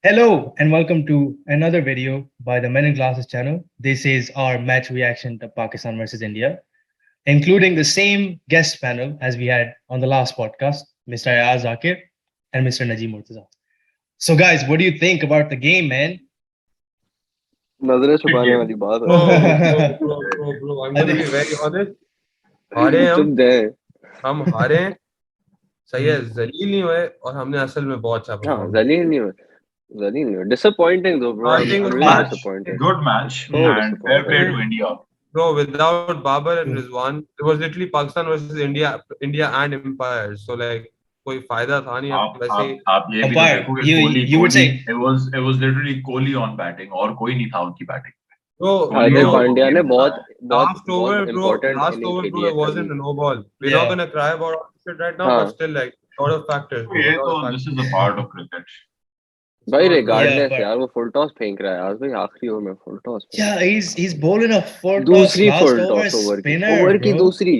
Hello and welcome to another video by the Men in Glasses channel. This is our match reaction to Pakistan versus India, including the same guest panel as we had on the last podcast, Mr. Ayaz Zakir and Mr. Najim Murtaza. So, guys, what do you think about the game, man? नजरें छुपाने वाली बात है। I'm gonna be very honest. हारे चुप जाए। हम हारे हैं, सही है, जलील नहीं हुए और हमने असल में बहुत अच्छा हाँ, परफॉर्म जलील नहीं हुए। Disappointing though, bro. I think I'm it really was disappointed. Good match So and fair play disappointed. to India. Bro, without Babar and Rizwan, it was literally Pakistan versus India and Empire. So like कोई फायदा था नहीं अब वैसे ही आप ये भी तो Umpire, देखोगे you would say it was literally Kohli on batting और कोई नहीं था उनकी बैटिंग में। bro, हार्दिक bro, पांड्या ने बहुत last over, bro, important last inning over, खेली bro, है it wasn't खाली। a no ball. We're Yeah. not gonna cry about all this shit right now, हाँ। but still like lot of factors. Bro, ये lot तो of factors. this is a part of cricket. भाई So, regardless but यार वो full toss फेंक रहा है आज भाई आखिरी ओवर में full toss yeah, he's bowling a four toss दूसरी last full over toss over की spinner, की bro. दूसरी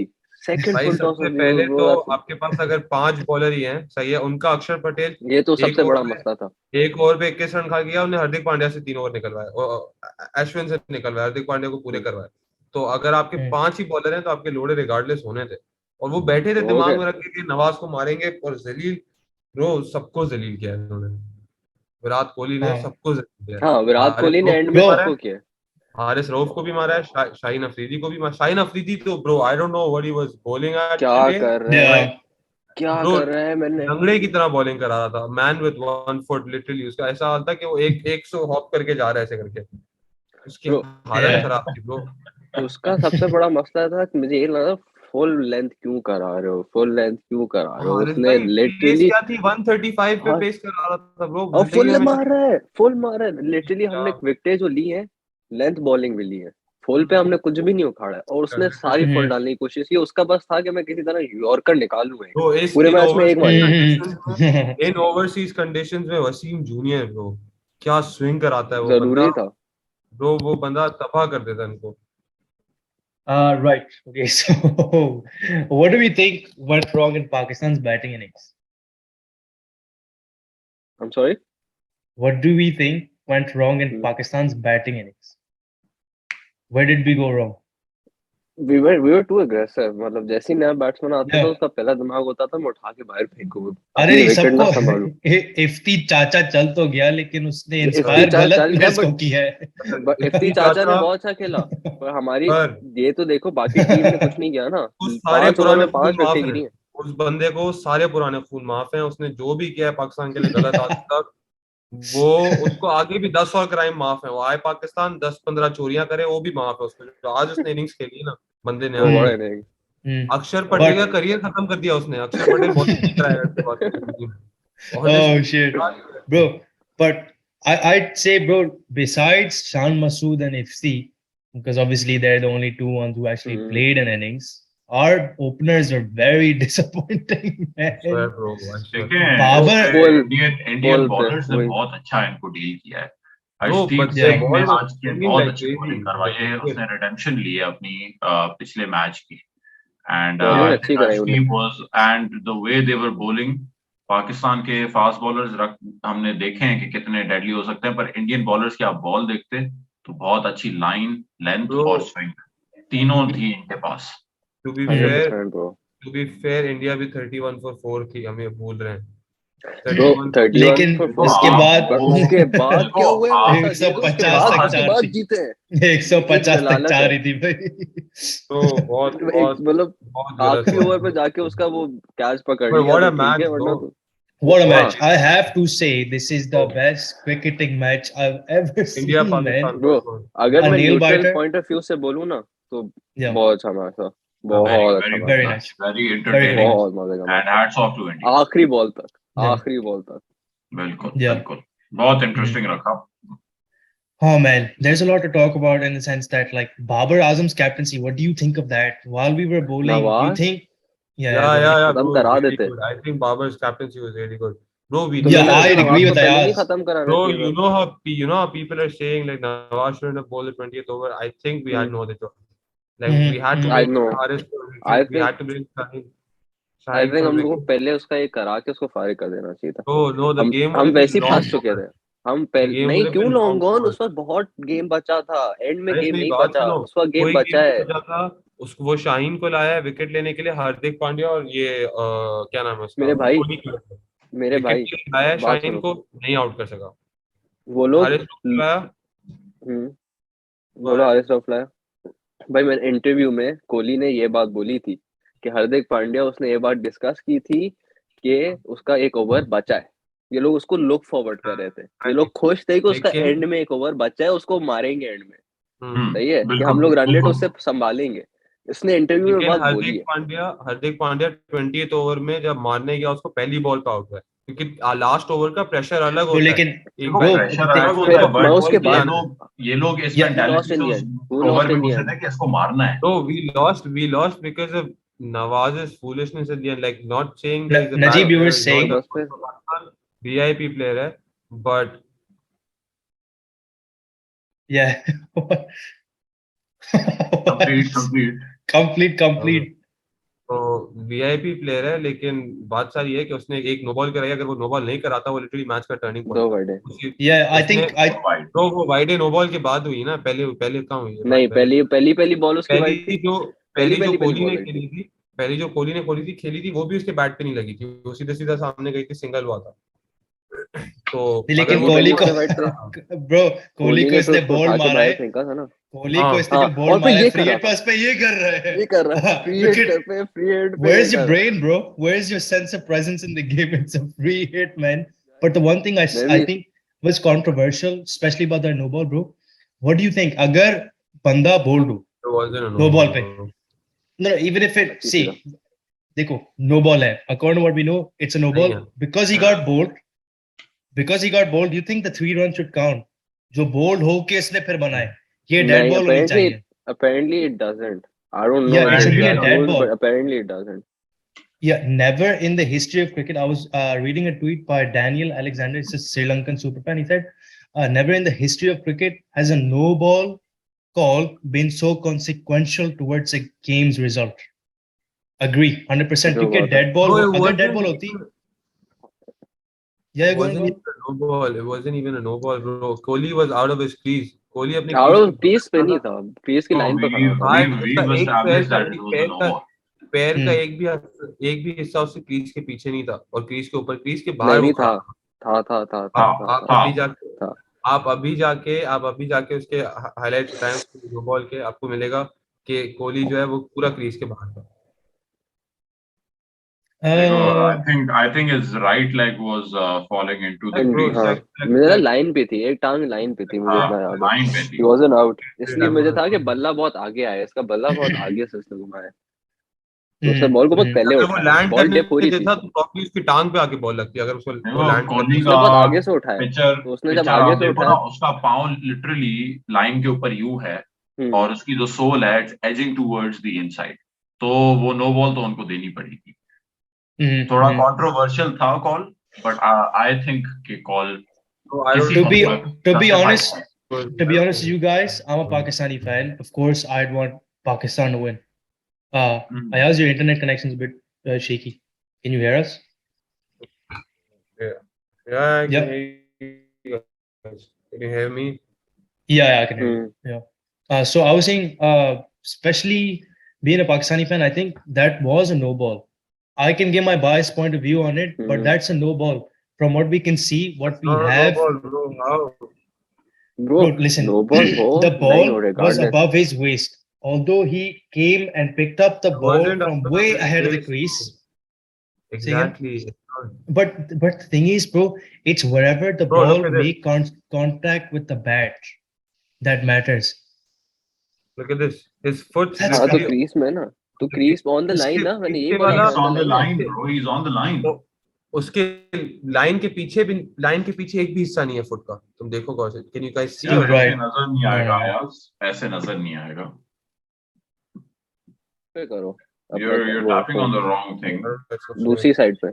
सेकंड भाई फुल टॉस सबसे पहले तो आपके पास अगर 5 बॉलर ही हैं, सही है, उनका अक्षर पटेल ये तो एक सबसे बड़ा ओवर में मसला था। 21 रन खा गया, उन्हें हार्दिक पांड्या से 3 ओवर निकलवाए और अश्विन से निकलवाए, हार्दिक पांड्या को पूरे करवाए। तो अगर आपके 5 ही बॉलर हैं तो आपके लोड़े रिगार्डलेस होने थे और वो बैठे थे हो दिमाग गए। में रख के नवाज को मारेंगे और जलील, ब्रो, सबको जलील किया है उन्होंने। विराट कोहली ने हाँ। सबको जलील किया है। हाँ विराट हारिस कोहली ने रऊफ एंड को में भी मारा सबको है, किया। हारिस रऊफ को भी मारा है, शाहीन अफरीदी को भी मारा। शाहीन अफरीदी तो bro I don't know what he was bowling at क्या टुडे, कर रहे हैं Yeah. क्या ब्रो, कर रहे हैं मैंने लंगड़े की तरह बॉलिंग करा रहा था, मैन विद 1 फुट लिटरली। उसका ऐसा हाल था कि वो एक सौ हॉप करके जा रहा है ऐसे करके, उसकी ब्रो हालत Yeah. खराब थी ब्रो। उसका सबसे बड़ा मसला था कि मुझे ये लगा फुल लेंथ क्यों करा रहे हो फुल लेंथ क्यों करा रहे हो हारिस उसने भाई पेस लिटरली क्या थी, 135 पे हाँ पेस करा रहा था ब्रो, और जिंदगी में फुल मार रहा है लिटरली हमने विकेटें जो ली है लेंथ बॉलिंग भी ली है फुल पे हमने कुछ भी नहीं उखाड़ा है और उसने सारी फुल डालने की कोशिश की उसका बस था कि मैं किसी तरह यॉर्कर निकालूं ब्रो। इस पूरे इन मैच में एक मारी इन ओवरसीज कंडीशंस में वसीम जूनियर ब्रो क्या स्विंग कराता है वो बंदा जरूरी था ब्रो, वो बंदा तबाह कर देता है इनको। Right. Okay. So, what do we think went wrong in Pakistan's batting innings? I am sorry What do we think went wrong in Pakistan's batting innings? Where did we go wrong? we were too aggressive मतलब जैसे ही नया batsman आता था Yeah. उसका पहला दिमाग होता था मैं उठा के बाहर फेंकूं अरे अपनी नहीं विकेट ना सबको संभालूं इफ्ती चाचा चल तो गया लेकिन उसने इफ्ती इंस्पायर चाचा गलत चल गया प्लेयर्स को बट किया है। इफ्ती चाचा ने बहुत अच्छा खेला पर हमारी पर ये तो देखो बाकी टीम ने कुछ नहीं किया ना उस सारे 5 ओवर पुराने में खून 5 माफ विकेट हैं, गिरी है उस बंदे को सारे पुराने खून माफ हैं, उसने जो भी किया है पाकिस्तान के लिए गलत आज तक, वो उसको आगे भी 10 और क्राइम माफ है। वो आए पाकिस्तान 10-15 चोरियां करे वो भी माफ है उसको, जो आज उसने इनिंग्स खेली ना बंदे ने वो आज। बड़े नहीं अक्षर पटेल का But करियर खत्म कर दिया उसने। अक्षर पटेल बहुत नहीं कराएगा इसके बाद जिंदगी में, oh honestly। shit, bro. But I'd say, bro, besides Shan Masood and Ifsi, because obviously they're the only two ones who actually played an innings, our openers are very disappointing, man. swear bro, I swear। देखें Babar Indian bowlers ने बहुत अच्छा इनको deal किया है। Bro, Arshdeep but Singh the ने ball was आज की swinging बहुत like अच्छी crazy। बॉलिंग करवाई है, उसने रिडेम्पशन ली है अपनी पिछले मैच की एंड बॉलिंग आई अच्छी थिंक कराई उन्हें Arshdeep was and the way they were bowling Pakistan के फास्ट बॉलर्स हमने देखे हैं कि कितने डेडली हो सकते हैं, पर इंडियन बॉलर्स की आप बॉल देखते तो बहुत अच्छी लाइन लेंथ Bro, और स्विंग तीनों थी इनके पास। to be fair, 100% bro to be fair, India भी 31 for 4 थी, हम ये भूल रहे हैं। ब्रो 31 31 लेकिन for तो 4 उसके बाद उसके बाद देखो क्या हुआ है आप वैसा जीत उसके 150 बाद तक उसके चार बाद थी, जीते हैं 150 तक जलालत जा है रही थी भाई। तो बहुत बहुत मतलब बहुत गलत आखिरी हुआ ओवर पे bro। जाके उसका वो कैच पकड़ But लिया what तो a ठीक match है वरना bro। तो What a हाँ match! I have to say, this is the best cricketing match I've ever India seen, man. Pakistan bro का अगर A मैं nail neutral biter. Point of view से बोलूँ ना तो Yeah, बहुत अच्छा मैच था वेरी बहुत अच्छा very match very good nice. Match, very Very entertaining nice. बहुत मजे का and match hats off to India. था Yeah, आखिरी बॉल तक बिल्कुल yeah. बिल्कुल बहुत इंटरेस्टिंग रखा। Oh man, there's a lot to talk about in the sense that like Babar Azam's captaincy. What do you think of that? While we were bowling, do you Nawaz think? Yeah, Yeah, go yeah, ahead. yeah, खत्म bro, करा really देते good। I think Babar's captaincy was really good, bro। We तो Yeah, मुझे didn't, I लगता है agree Nawaz with को पहले नहीं Ayaz. खत्म कराना bro, चाहिए you know how people are saying like Nawaz shouldn't have bowled the 20th over। I think we had था no other choice। Like we had to I bring no Haris for a I wicket, we think had to bring Shaheen I Shaheen think for a हम लोग को wicket। पहले उसका ये करा के उसको फारिग कर देना चाहिए था No, no, the game हम would have been वैसे ही long फंस चुके over। थे हम पहले गेम नहीं, would have क्यों been long long on, gone. उस वक्त बहुत गेम बचा था, एंड में अरे गेम मेरी नहीं बात बचा, सुनो, उस वक्त गेम कोई गेम बचा नहीं है। बचा था, उसको वो शाहीन को लाया है विकेट लेने के लिए, हार्दिक पांड्या और ये क्या नाम है उसका, मेरे भाई, कोहली को मेरे विकेट भाई के लिए लाया है, बात शाहीन सुनो, को नहीं आउट कर सका। वो लोग हारिस को लाया, बोलो हारिस रऊफ लाया। भाई मैंने इंटरव्यू में कोहली ने ये बात बोली थी कि हार्दिक पांड्या, उसने ये बात डिस्कस की थी कि उसका एक ओवर बचा है, ये लोग उसको लुक फॉरवर्ड कर रहे थे, ये लोग खुश थे कि उसका लेकिन एंड में एक ओवर बचा है, उसको मारेंगे एंड में, हम्म, सही है, कि हम बिल्कुल लोग रन रेट बिल्कुल। उससे संभालेंगे। इसने इंटरव्यू में लेकिन बात बोली है। हार्दिक पांड्या 20th ओवर में जब मारने गया उसको पहली बॉल पे आउट हुआ है, क्योंकि लास्ट ओवर का प्रेशर अलग ब्रो होता है। लेकिन एक देखो ब्रो प्रेशर बैट्समैन अलग को होता फिर है, उसको मैं बट उसके बॉल ये बाद, गिराना है। लोग इस या who lost मेंटालिटी in से the उस end, who ओवर lost में in the घुसे end? थे कि इसको मारना है। No, we lost because of Nawaz's foolishness at the end. Like, not saying that he's a bad Najib, you were player, he's not तो saying a बस फिर VIP player है, but yeah. कंप्लीट। complete. तो VIP player है, लेकिन बात सारी है कि उसने एक नो बॉल कराई, अगर वो नो बॉल नहीं कराता वो लिटरली मैच का टर्निंग पॉइंट 2 था। वर्ड है। Yeah, I उसने think I वाइड। तो वो वाइड नो बॉल के बाद हुई ना, पहले पहले कहाँ हुई है नहीं, बात? पहले पहली बॉल उसकी वाइड थी, पहली जो पहली कोहली बॉल ने वाइड थी। खेली थी, खेली थी, वो भी उसके बैट पे नहीं लगी थी, वो सीधा सीधा सामने गई थी, सिंगल हुआ था। तो अगर लेकिन वो पहली कोहली नो को बॉल उसने वाइड थे, ब्रो कोहली कोहली को ने फिर इसने उसको बॉल उठा के मारा बाहर है, फेंका था ना। कोहली को हाँ इसने हाँ, जो बॉल और फिर मारा है ये कर फ्री रहा हिट पे, था, उस पे ये कर रहा ये कर रहा है है फ्री हिट विकेट। पे, फ्री हिट पे ये Where's your कर रहा है। brain, bro? Where's your sense of presence in the game? It's a free hit, man. But the one thing मैं I भी think was controversial, especially about that no ball, bro. What do you think? अगर बंदा बोल दो no no ball ball पे, no, even if it अच्छी see, सीधा देखो no ball है, according to what we know, it's a no नहीं ball है। because he got bowled. Because he got bowled, you think the 3 runs should count? जो bold हो के इसने फिर बनाए, ये डेड नहीं, बॉल होनी चाहिए. apparently it doesn't, I don't know Yeah, it the should be a exact dead rules, ball. but apparently it doesn't. Yeah, never in the history of cricket. I was reading a tweet by Daniel Alexander. It's a Sri Lankan superfan. He said, never in the history of cricket has a no ball call been so consequential towards a game's result. Agree, 100%. जो क्योंकि बात है, dead ball, No, it अगर dead wasn't ball होती, yeah, go on, wasn't go on. even a no ball. It wasn't even a no ball, bro. Kohli was out of his crease. Kohli अपने out crease के of peace पे बाहर नहीं था। था, piece की No, line पे खड़ा था वो। भाई उसका we've एक पैर established का that it was a no ball. पैर का Hmm. एक भी हिस्सा उसके क्रीज के पीछे नहीं था, और क्रीज के ऊपर, क्रीज के बाहर नहीं वो नहीं खड़ा था, था। था आप हाँ आप था अभी हाँ। जाके था। आप अभी जाके उसके हाईलाइट बताएं नो बॉल के, आपको मिलेगा कि कोहली जो है वो पूरा क्रीज के बाहर था। देखो, Uh, I think his right leg was falling into the Bro, crease. हाँ, मेरा लाइन पे थी, एक टांग लाइन पे थी, मुझे हाँ, इतना याद है। लाइन पे He थी। wasn't out, इसलिए मुझे था कि बल्ला बहुत आगे आया, इसका बल्ला बहुत आगे से उसने घुमाया, तो उसने बॉल को बहुत पहले अगर वो उठाया, लैंड बॉल करने डिप हो रही थी, देता तो प्रॉब्ली उसकी टांग पे आके बॉल लगती, अगर उसको वो देखो लैंड कोहली करने उसने का बहुत आगे से उठाया, पिक्चर तो उसने जब पिक्चर आगे आप से देखो ना, उठाया, उसका पाँव लिटरली लाइन के ऊपर यू है, और उसकी जो सोल है एजिंग टूवर्ड्स द इनसाइड, तो वो नो बॉल तो उनको देनी पड़ेगी। थोड़ा कंट्रोवर्शियल था कॉल, बट आई थिंक कि कॉल तो आई किसी to डोंट be मतलब to be justified honest, था। you guys, I'm a Pakistani fan. Of course, I'd want Pakistan to win. Ayaz, your internet connection's a bit shaky. Can you hear us? Yeah, I can Yeah. hear you guys. Can you hear me? Yeah, I can hear you. Yeah. So I was saying, especially being a Pakistani fan, I think that was a no ball. I can give my biased point of view on it, but that's a no ball. From what we can see, what we Not a no have, ball, bro. How? Bro, bro, listen, no ball हो the नहीं हो, ball was regardless, above his waist. Although he came and picked up the It ball wasn't from out way of his ahead of the waist, crease. bro. Say again? Exactly. It's not. But the thing is, bro, it's wherever the Bro, look ball at this. make contact with the bat that matters. Look at this. His foot's That's हाँ तो literally crease में ना, तो crease on the line उसके ना, मैंने यही पीछे बोला वाला, था, He's on the on the line है। line, bro. He's on the line. तो उसके लाइन के पीछे भी, लाइन के पीछे एक भी हिस्सा नहीं है फुट का, तुम देखो गौर से। कैन यू गाइस सी? यार Right. ऐसे नजर नहीं आएगा यार, ऐसे नजर नहीं आएगा। पे करो You're वो tapping on the wrong thing. दूसरी साइड पे।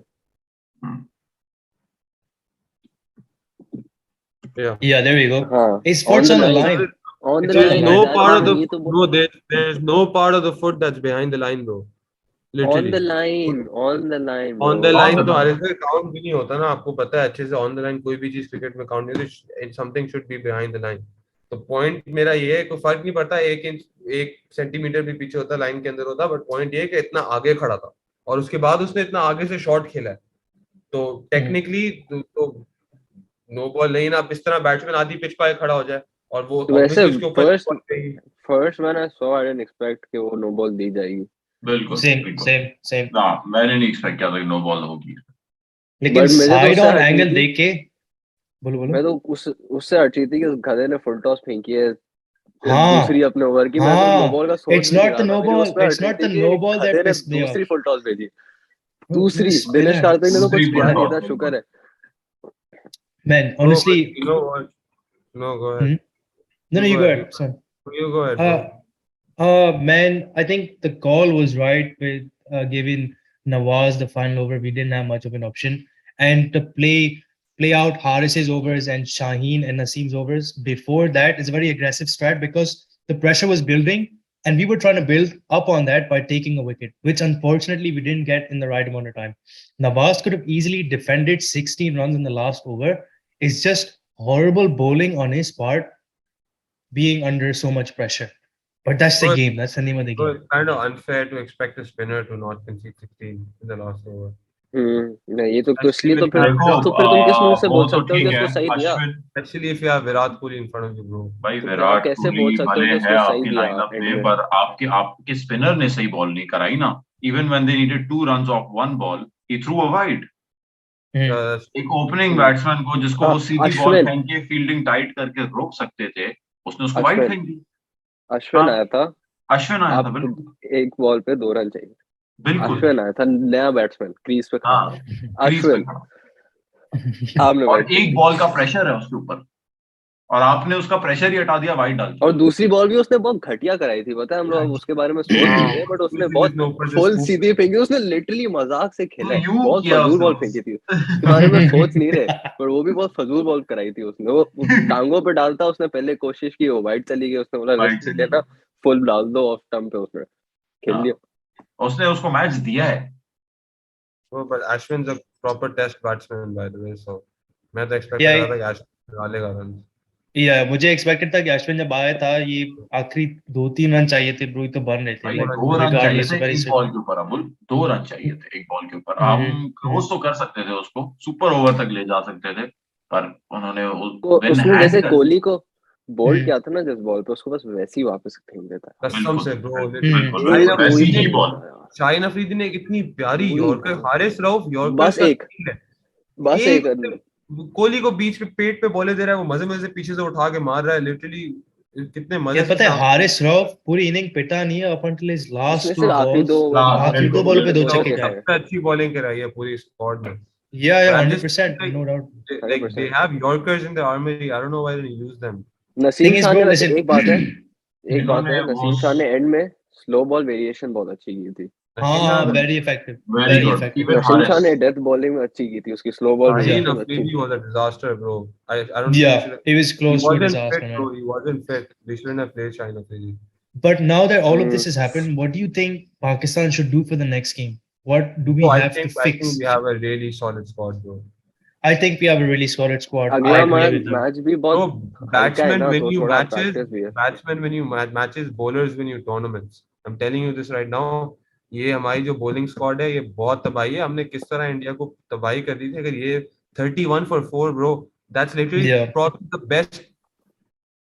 Yeah, there we go. हाँ, His foot's on the line. on the It's on the line, line. No part of the ये तो bro, there's no part of the foot that's behind the line, bro. On the literally line, on the line, on the bro. Line the तो हर line. एक count भी नहीं होता ना, आपको पता है अच्छे से। ऑन द लाइन कोई भी चीज क्रिकेट में काउंट नहीं होती, something should be behind the line. तो पॉइंट मेरा ये है, कोई फर्क नहीं पड़ता 1 इंच 1 सेंटीमीटर भी पीछे होता, लाइन के अंदर होता, बट पॉइंट ये है कि इतना आगे खड़ा था और उसके बाद उसने इतना आगे से शॉट खेला है। तो टेक्निकली तो नो बॉल नहीं ना, अब इस तरह बैट्समैन आधी पिच पे खड़ा हो जाए और वो तो वैसे ऑब्वियसली उसके ऊपर first ball गई। first when I saw, I didn't expect कि वो no ball दी जाएगी। बिल्कुल सेम बिल्कुल सेम सेम। ना, मैंने नहीं एक्सपेक्ट किया था कि नो बॉल होगी। लेकिन But मुझे तो साइड उससे ऑन हट रही एंगल थी, देख के, बोलो बोलो। मैं तो उससे हट रही थी कि उस गधे ने फुल टॉस फेंकी है दूसरी हाँ अपने ओवर की। मैं तो नो हाँ, बॉल का सोच इट्स भी नहीं नॉट द रहा था, नो मेरी बॉल, उसमें इट्स हट रही नॉट थी द कि नो एक बॉल दैट गधे ने पिस्ड मी ऑफ। दूसरी फुल टॉस भेजी। Bro, it was Dinesh square. Kartik ने तो कुछ दूसरी किया फुल नहीं टॉस था, हुई शुक्र बस। है। Man, No, but honestly, you know what? No, go hmm? ahead. No, You no, you go go ahead. ahead, son. You go ahead, Uh, bro. Man, I think the call was right with giving Nawaz the final over. We didn't have much of an option, and to play out Haris's overs and Shaheen and Naseem's overs before that is a very aggressive strat because the pressure was building, and we were trying to build up on that by taking a wicket, which unfortunately we didn't get in the right amount of time. Nawaz could have easily defended 16 runs in the last over. It's just horrible bowling on his part, being under so much pressure. But that's the Bro, game. That's the name of the bro, game. it's kind of unfair to expect a spinner to not concede 16 in the last over. नहीं, ये तो Especially इसलिए with देखो तो फिर तुम किस मुंह से वो बोल तो सकते हो कि ठीक है, उसने सही दिया? Ashwin especially if you have Virat Kohli in front of you, bro. भाई तो फिर आप विराट कैसे बोल कोहली सकते हो भले कि है उसने सही आपकी दिया लाइनअप एंड में, में? पर आपके स्पिनर ने सही बॉल नहीं कराई ना। Even when they needed 2 runs of 1 ball, he through a wide. Mm. एक ओपनिंग हम्म, बैट्समैन को जिसको वो सीधी बॉल अश्विन फेंक के फील्डिंग टाइट करके रोक सकते थे, उसने उसको वाइड अश्विन फेंक दी। अश्विन हाँ, आया था, अश्विन आया था आपको बिल्कुल। एक बॉल पे 2 रन चाहिए। बिल्कुल अश्विन आया था, नया बैट्समैन, क्रीज पे खड़ा। हाँ, क्रीज पे अश्विन खड़ा आपने और वाइड फेंक एक दी। बॉल का प्रेशर है उसके ऊपर, और आपने उसका प्रेशर ही हटा दिया वाइड डाल के। और दूसरी बॉल भी उसने बहुत घटिया कराई थी, पता है, हम लोग अब उसके बारे में सोच नहीं रहे, बट उसने Obviously बहुत जिसने ऊपर से फुल स्कूप सीधी फेंकी। उसने लिटरली मजाक से तो खेला है, यू बहुत किया फजूल उसने बॉल फेंकी थी, उसके बारे में सोच नहीं रहे, पर वो भी बहुत फजूल बॉल कराई थी उसने। वो टांगों पे डालता, उसने पहले कोशिश की, वो वाइड चली गई, उसने बोला वाइड रिस्क नहीं चली लेना, गई। फुल डाल दो ऑफ स्टंप पे, उसने खेल हाँ, लिया। उसने उसको मैच दिया है। bro, but Ashwin's a proper test batsman by the way, so मैं तो एक्सपेक्ट कर Yeah, रहा था कि अश्विन डालेगा रन। yeah, मुझे एक्सपेक्टेड था कि अश्विन जब आया था, ये आखिरी 2-3 रन चाहिए थे ब्रो, तो बन रहे थे, भाई लाइक 2 रन चाहिए रिगार्डलेस थे ऑफ वेरी एक बॉल स्विफ्ट। के ऊपर। अबुल 2 रन चाहिए थे एक बॉल के ऊपर। हम क्लोज तो कर सकते थे उसको, सुपर ओवर तक ले जा सकते थे, पर उन्होंने तो विन उसने हैंड जैसे कर दी। कोहली को बोल्ड किया था ना जिस बॉल पे, उसको बस वैसे ही वापस फेंक देता है। कसम बिल्कुल से ब्रो, बिल्कुल शाहीन वैसी अफरीदी ने ही बॉल। शाहीन अफरीदी ने एक इतनी प्यारी वही यॉर्कर, हारिस रऊफ यॉर्कर्स बस का एक किंग है। बस एक एक कोहली को बीच पे पेट पे बॉले दे रहा है, वो मजे मजे से पीछे से उठा के मार रहा है लिटरली। कितने यार मजे से पता है, शाम हारिस रॉफ पूरी इनिंग पिटा नहीं है अप अंटिल हिज उसने लास्ट टू सिर्फ आखिरी 2 बॉल्स। ओवर आखिरी आखिरी 2 बिल्कुल 2 बॉलों पे मैच 2 में रऊफ छक्के अच्छे खाए। खाए। सबसे अच्छी बॉलिंग कराई है पूरी स्क्वाड में। या But I'm just 100%, like, no doubt. like they 100%। have Yorkers in the armory. I don't know why they didn't use them. Naseem thing is Shah bro, ने वैसे लिसन। एक बात इन्होंने है, वो नसीम शाह ने एंड में स्लो बॉल वेरिएशन बहुत अच्छी की थी। हाँ नसीम हाँ, Shah, very effective, very very good. Effective. Even Naseem Shah Haris, ने डेथ बॉलिंग में अच्छी की थी, उसकी स्लो बॉल या Shaheen वेरिएशन अच्छी Afridi थी। was a disaster, bro. I don't think या we should have. He was He close to a wasn't disaster, fit, man. bro. He wasn't fit. We shouldn't have played Shaheen Afridi. But now that all of hmm, this has happened, what do you think Pakistan should do for the next game? What do we So I have to think fix? we have a really solid squad, bro. I think we have a really solid squad. I अगला agree with you. Match भी बहुत Bro, हल्का है batsmen ना, when तो you थोड़ा matches, practice भी है। batsmen when you matches, bowlers when you tournaments. I'm telling you this right now. ये हमारी जो bowling squad है, ये बहुत तबाही है। हमने किस तरह इंडिया को तबाही कर दी थी। अगर ये 31 for 4, bro, that's literally Yeah. probably the best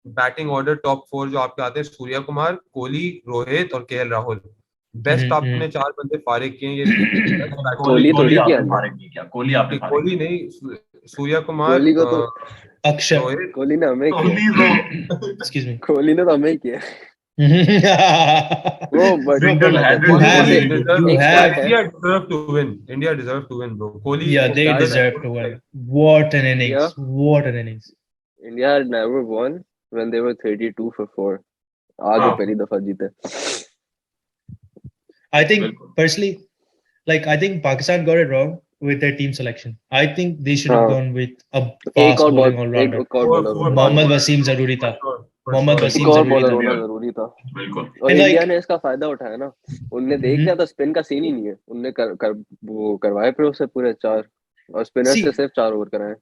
batting order top 4 जो आपके आते हैं, सूर्या कुमार, कोहली, रोहित और केएल राहुल। बेस्ट आपने 4 बंदे फारिग किए हैं, ये best कोहली कोहली बैट्समैन। कोहली थोड़ी किया आपने हमने, फारिग नहीं किया, कोहली आपने नहीं, फारिग कोहली किया। नहीं, सूर्या कुमार, कोहली को तो Akshay. रोहित, कोहली ने हमें किया है। कोहली तो Excuse me. कोहली ने तो हमें किया है। वो but Bro, single but handed you Kohli have, Kohli Kohli ने किया। deserve, you एक have, स्टैट है, India deserve to win. India deserve to win, bro. Kohli yeah, को they क्या deserve to win. What an innings. What an innings. India had never won when they were 32 for 4। आज वो हाँ पहली दफा जीते। I think बिल्कुल। personally, like I think Pakistan got it wrong with their team selection. I think they should have हाँ, gone with a एक fast और bowling बहुत एक all-rounder. और four बॉलर four होता। मोहम्मद fast वसीम bowlers, जरूरी था। for sure, Mohammad sure. Wasim एक और जरूरी बॉलर था। होना जरूरी था, बिल्कुल और And इंडिया like ने इसका फायदा उठाया ना। उनने देख लिया था स्पिन का सीन ही नहीं है, उनने वो करवाए फिर उससे पूरे 4, और स्पिनर से see, सिर्फ 4 ओवर कराए।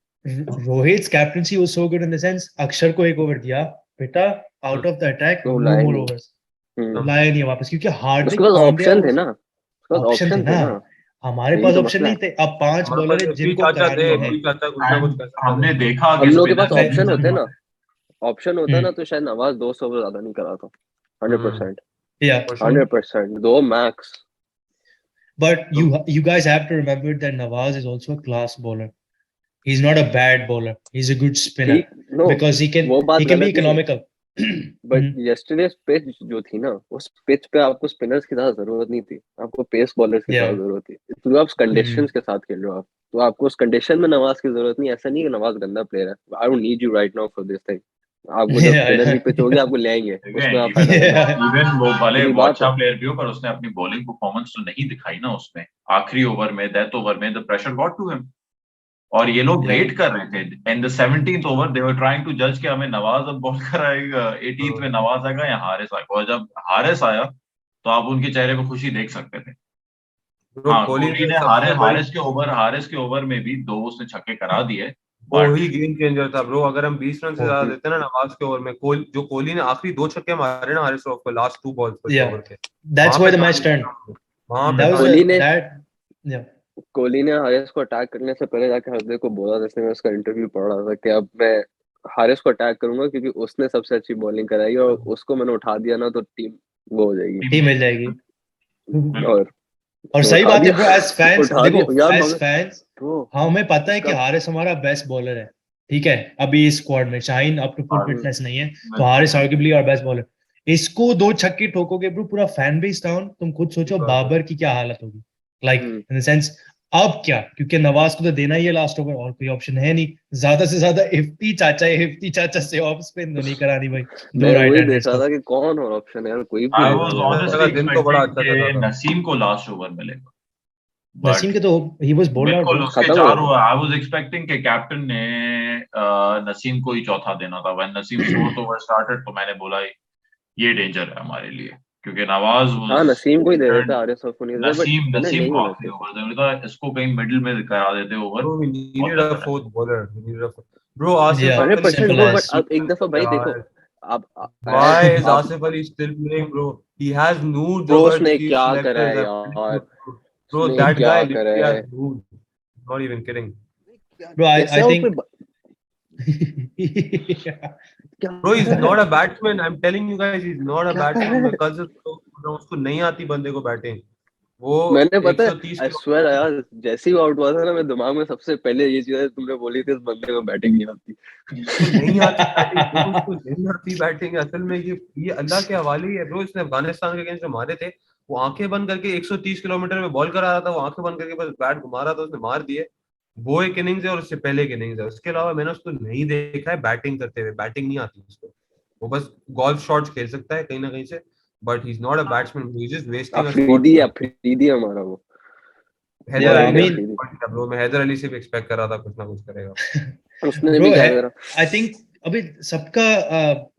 Rohit's captaincy was so good in the sense अक्षर को एक ओवर दिया, बेटा आउट ऑफ द अटैक वो नो लाया मोर नहीं। ओवर्स, हम्म। लाया नहीं वापस, क्योंकि उसके हार्दिक पास पांड्या ऑप्शन थे ना, उसके पास ऑप्शन थे ऑप्शन थे ना, ना, हमारे यही पास तो ऑप्शन मसला नहीं है। थे। अब 5 हमारे बॉलर पास है एफपी जिनको चाचा थे, करानी है। एफपी चाचा कुछ ना कुछ कर सकते हमने थे। देखा हम कि लोगों के पास स्पिनर ऑप्शन होते ना, ऑप्शन होता ना हम्म तो शायद नवाज 200 ओवर ज्यादा नहीं कराता। 100%, या For sure. 100%, 2 max. but you guys have to remember that Nawaz is also a class bowler. He's not a bad bowler. He's a good spinner ठीक, नो, because वो बात he can be गलत नहीं है, economical. बट यस्टरडे पिच जो थी ना, उस पिच पे आपको स्पिनर्स की ज्यादा जरूरत नहीं थी, आपको पेस बॉलर्स की ज्यादा Yeah. जरूरत थी, तो आप कंडीशंस के साथ खेल रहे हो आप, तो आपको उस कंडीशन में नवाज की जरूरत नहीं। ऐसा नहीं कि नवाज गंदा प्लेयर है, I don't need you right now for this thing. आपको जब स्पिनर की पिच होगी आपको ले आएंगे, उसमें आप फायदा ले लो। इवन वो भले सीधी वो बात अच्छा है। प्लेयर भी हो, पर उसने अपनी बॉलिंग परफॉर्मेंस तो नहीं दिखाई ना उसमें। आखिरी ओवर में, डेथ ओवर में the pressure got to him, और ये लोग Yeah. वेट कर रहे थे। In the 17th over they were trying to जज कि हमें नवाज अब बॉल कराएगा, 18th में नवाज आएगा या हारिस आएगा, और जब हारिस आया तो आप उनके चेहरे पे खुशी देख सकते थे। Bro, हाँ, कोहली कोहली ने ने सबसे बड़ी, हारिस के ओवर में भी 2 उसने छक्के करा दिए, वो बट ही गेम चेंजर था ब्रो। अगर हम 20 रन से ज्यादा देते ना नवाज के ओवर में, कोहली ने आखिरी 2 छक्के मारे ना हारिस रॉफ को, लास्ट 2 बॉल्स पर Yeah. ओवर के, That's वहां why पे the match कहानी turned. खत्म। वहां पे That was कहानी कोहली ने that. Yeah. कोहली ने हारिस को अटैक करने से पहले जाके हार्दिक को बोला, जैसे मैं उसका इंटरव्यू पढ़ रहा था, कि अब मैं हारिस को अटैक करूंगा क्योंकि उसने सबसे अच्छी बॉलिंग कराई, और उसको मैंने उठा दिया ना तो टीम वो हो जाएगी। टीम मिल जाएगी। और और उसने सही उठा बात है दिया, ब्रो, एज फैंस उठा देखो, दिया यार, एज मगर फैंस ब्रो हमें पता है कि उसका हारिस हमारा बेस्ट बॉलर है, ठीक है। अभी इस स्क्वाड में Shaheen up to full fitness नहीं है, तो Haris arguably our best bowler. इसको 2 छक्के ठोकोगे ब्रो, पूरा फैन बेस डाउन। तुम खुद सोचो बाबर की क्या हालत होगी, लाइक इन द सेंस। अब क्या, क्योंकि नवाज को तो देना ही है लास्ट ओवर, और कोई ऑप्शन है नहीं। ज्यादा से ज्यादा इफ्ती चाचा से ऑफ स्पिन तो नहीं करानी भाई, 2 मैं राइट वही हैंडर्स देख रहा को। था कि कौन और ऑप्शन है यार, कोई भी आई दे वाज दो यार। उसका ऑनेस्टली दिन तो बड़ा एक्सपेक्टिंग अच्छा चल रहा कि था। नसीम को लास्ट ओवर मिलेगा, नसीम बट के तो ही वाज बोल्ड आउट बिल्कुल ब्रो। उसके खत्म हो 4 गया ओवर। आई वाज एक्सपेक्टिंग कि कैप्टन ने नसीम को ही चौथा देना था। When Naseem 4th over started तो मैंने बोला ये डेंजर है हमारे लिए, क्योंकि नवाज था। हाँ, वाज नसीम को ही दे देते, इंजर्ड। आरिफ को नहीं देते, बट स्पिनर नसीम नहीं को होना आखिरी चाहिए। ओवर देना था, इसको कहीं मिडिल में करा देते ओवर, Bro, we बहुत needed a बेहतर fourth रहता। bowler. We needed a fourth. Bro, Asif या hundred Ali percent simple bro, still but edge. अब एक दफा भाई देखो, यार, आप why is आप Asif Ali still playing, bro? He has Noor bro Jawad उसने chief क्या करा selectors. है I'm telling यार, you, bro, उसने that क्या guy करा literally है। has Noor. Not even kidding. Bro कैसे आई आउट थिंक में क्या Bro, he's कर रहा not है, a batsman. I'm telling you guys, he's not a क्या कर batsman. रहा मैं है। कल से उसको नहीं आती बंदे को बैटिंग। वो मैंने पता है, 130 आई स्वेर किलोमीटर यार, जैसे ही आउट हुआ था ना, मेरे दिमाग में सबसे पहले ये चीज तुमने बोली थी, इस बंदे को बैटिंग नहीं आती। उसको नहीं आती बैटिंग, ब्रो, उसको नहीं आती बैटिंग। असल में ये अल्लाह के हवाले ही है ब्रो। इसने अफगानिस्तान के अगेंस्ट जो मारे थे, वो आंखें बंद करके 130 किलोमीटर में बॉल करा रहा था, वो आंखें बंद करके बस बैट घुमा रहा था, उसने मार दिए। वो एक इनिंग्स है और उससे पहले एक इनिंग्स है। उसके अलावा मैंने उसको नहीं देखा है बैटिंग करते हुए। बैटिंग नहीं आती उसको। वो बस गोल्फ शॉट्स खेल सकता है कहीं ना कहीं से, but he is not a batsman, he is just wasting a spot. Afridi है हमारा वो, हैदर या वर्ल्ड आई अली के ने मीन अफरीदी। ब्रो, मैं हैदर अली से भी एक्सपेक्ट कर रहा था कुछ ना कुछ करेगा। उसने ब्रो भी क्या है। करा। आई थिंक अभी सबका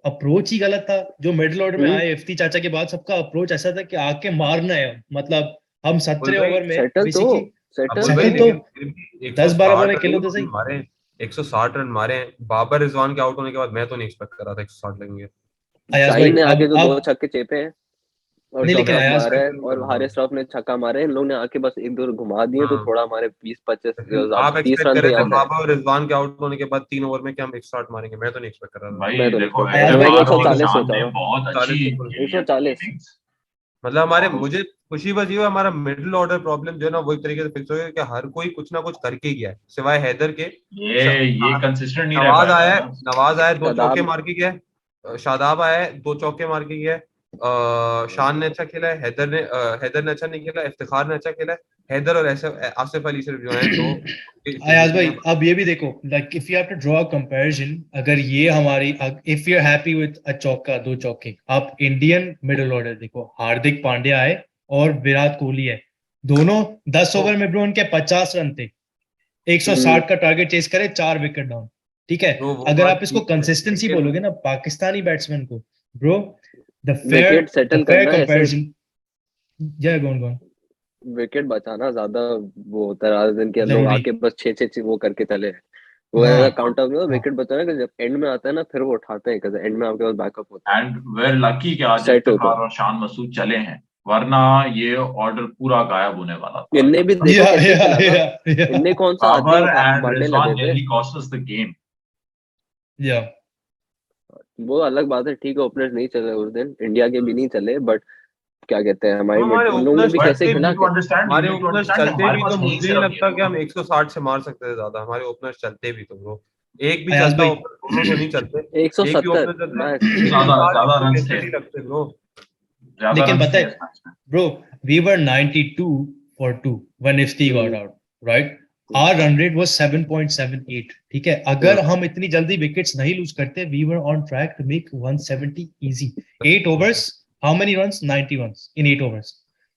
अप्रोच ही गलत था। जो मिडिल ऑर्डर में हम्म, आए इफ्ती चाचा के बाद, सबका अप्रोच ऐसा था कि आके मारना है। मतलब हम बुल 17 भाई, ओवर में सेटल तो बेसिकली अबुल सेटल भाई, सेटल तो तो लेकिन फिर भी 10-12 बॉल 160 खेलो तो सही। रन मारे हैं। 160 रन मारे हैं। बाबर रिजवान के आउट होने के बाद मैं तो नहीं एक्सपेक्ट कर रहा था 160 लगेंगे। अयाज शाहीन भाई ने आके जो अब 2 छक्के चेपे हैं और नहीं, लेकिन चौका एग्जैक्टली, अयाज मारा है, सेकंड और हारिस रॉफ ने छक्का मारे, इन लोगों ने आके बस एक दो घुमा दिए, तो हाँ, थोड़ा हमारे 20-25 लेकिन ज्यादा आप 30 एक्सपेक्ट रन कर तो रहे थे यहाँ से है। बाबर और रिजवान के आउट होने के बाद 3 ओवर में कि हम 160 मारेंगे। मैं तो नहीं एक्सपेक्ट कर रहा था। भाई मैं तो नहीं देखो, एक्सपेक्ट कर अयाज रहा, एक्चुअली मैं भाई तो आई थिंक 140 पाकिस्तान सोचा ने था। बहुत 40 अच्छी ऊपर। खेली है 140। इनिंग्स। मतलब हमारे, और मुझे खुशी बस ये हुआ, हमारा मिडिल ऑर्डर प्रॉब्लम जो है ना वो एक तरीके से फिक्स हो गया, कि हर कोई कुछ ना कुछ करके गया है सिवाय हैदर के। ये कंसिस्टेंट नहीं रह नवाज पाएगा आया है, ना। नवाज आया 2 चौके शादाब, मार के गया है। शादाब आया है, 2 चौके मार के गया है। शान ने अच्छा खेला है, हैदर ने अच्छा नहीं खेला, इफ्तिखार ने अच्छा खेला है। हैदर और आसिफ अली सिर्फ जो हैं जो अयाज फिजिकली भाई हैं। अब ये भी देखो, like if you have to draw a comparison, अगर ये हमारी, if you are happy with a चौका 2 चौके, आप इंडियन मिडिल ऑर्डर देखो, हार्दिक पांड्या है और विराट कोहली है। दोनों 10 तो ओवर में ब्रो उनके 50 रन थे, हम्म, 160 का टारगेट चेस करे, 4 विकेट डाउन। ठीक है, Bro, वो अगर बात आप इसको ठीक है, कंसिस्टेंसी लेकिन बोलोगे ना पाकिस्तानी बैट्समैन को, ब्रो द विकेट सेटल करना ऐसे, कंपैरिजन, जय गॉन गॉन विकेट बचाना ज्यादा वो होता है rather than कि लोग जरूरी। आके बस छह वो करके चले। वो हाँ ऐसा काउंट आउट में हाँ विकेट बचाना कि जब एंड में आता है ना फिर वो उठाते हैं, एंड में आपके पास बैकअप होता है, एंड वेर लकी कि आज सेट होता इफ्तिखार और शान मसूद चले हैं, वरना ये ऑर्डर पूरा गायब होने वाला है। था इनने भी अभी तक। देखो या कैसे खेला था, या इनने कौन सा आते बाबर ही एंड मारने रिजवान लगे थे। nearly cost us the game. या वो अलग बात है, ठीक है ओपनर्स नहीं चले उस दिन, इंडिया के भी नहीं चले, बट क्या कहते हैं हमारी हमारे उन लोगों ने ओपनर्स भी But कैसे चलते you भी खेला need to के। understand, you हमारे need to ओपनर्स understand कि चलते हमारे भी तो पास नहीं मुझे नहीं सिर्फ लगता ये कि लोग। हम 160 से मार सकते थे ज्यादा। हमारे ओपनर्स चलते भी तो ब्रो, एक भी अयाज चलता भाई ओपनर, दोनों तो नहीं चलते, एक भी 170 ओपनर चलता, मैक्स। लेकिन ज्यादा बाद ज्यादा एक रन टेस्टेड थे, ही लगते ब्रो। ज्यादा लेकिन रन पता थे है इस मैच में। Bro, we were 92 for 2 when Ifti got out, right? Our run rate was 7.78, ठीक है, अगर हम इतनी जल्दी विकेट्स नहीं लूज करते, we were on track to make 170 easy. 8 overs, how many runs? 90 runs in 8 overs.